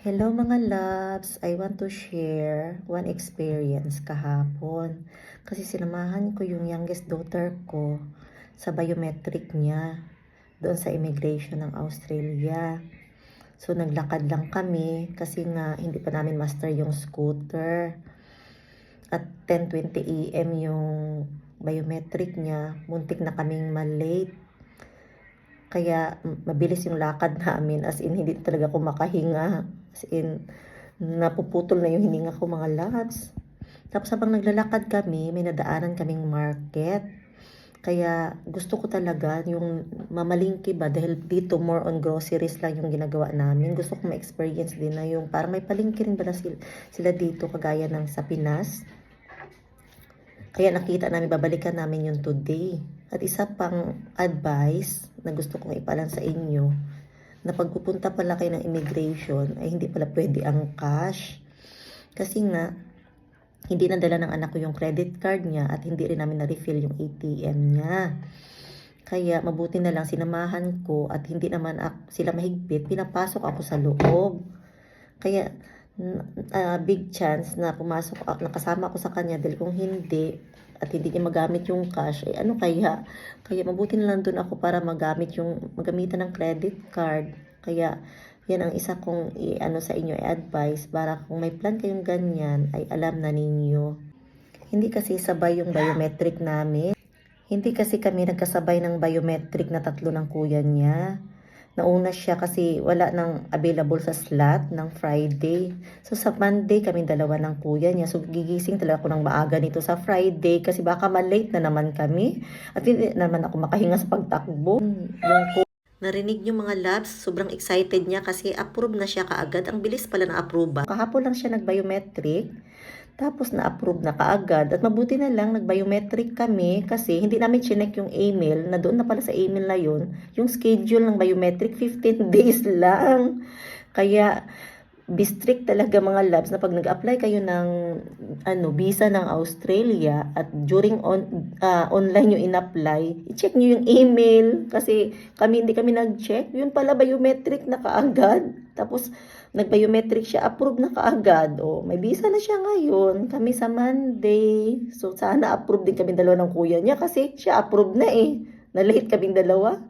Hello mga loves! I want to share one experience kahapon. Kasi sinamahan ko yung youngest daughter ko sa biometric niya doon sa immigration ng Australia. So naglakad lang kami kasi nga hindi pa namin master yung scooter. At 10:20 AM yung biometric niya, muntik na kaming malate. Kaya mabilis yung lakad namin, as in hindi talaga ako makahinga. As in, napuputol na yung hininga ko mga loves. Tapos habang naglalakad kami, may nadaanan kaming market. Kaya gusto ko talaga yung mamalingki ba, dahil dito more on groceries lang yung ginagawa namin. Gusto ko ma-experience din na yung parang may palingki rin ba na sila dito kagaya ng sa Pinas. Kaya nakita namin, babalikan namin yun today. At isa pang advice na gusto kong ipalan sa inyo, na pagpupunta pala kayo ng immigration, ay hindi pala pwede ang cash. Kasi nga, hindi nadala ng anak ko yung credit card niya at hindi rin namin na-refill yung ATM niya. Kaya mabuti na lang sinamahan ko at hindi naman sila mahigpit, pinapasok ako sa loob. Kaya big chance na pumasok nakasama ako sa kanya, dahil kung hindi at hindi niya magamit yung cash, eh ano kaya mabuti na lang doon ako para magamitan ng credit card. Kaya yan ang isa kong sa inyo advice, para kung may plan kayong ganyan ay alam na ninyo. Hindi kasi sabay yung biometric namin, hindi kasi kami nagkasabay ng biometric na tatlo ng kuya niya. Nauna siya kasi wala nang available sa slot ng Friday. So sa Monday kami dalawa ng kuya niya. So gigising talaga ako ng maaga nito sa Friday kasi baka malate na naman kami. At hindi naman ako makahinga sa pagtakbo. Narinig niyo mga loves, sobrang excited niya kasi approve na siya kaagad. Ang bilis pala na approve. Kahapon lang siya nag-biometric. Tapos na-approve na kaagad. At mabuti na lang nag-biometric kami kasi hindi namin chinek yung email, na doon na pala sa email na yun, yung schedule ng biometric 15 days lang. Kaya be strict talaga mga labs na pag nag-apply kayo ng visa ng Australia at during online yung in-apply, i-check nyo yung email kasi hindi kami nag-check. Yun pala biometric na kaagad. Tapos nag-biometric siya, approve na kaagad. May visa na siya ngayon. Kami sa Monday. So sana approve din kami dalawa ng kuya niya kasi siya approve na eh. Na-late kaming dalawa.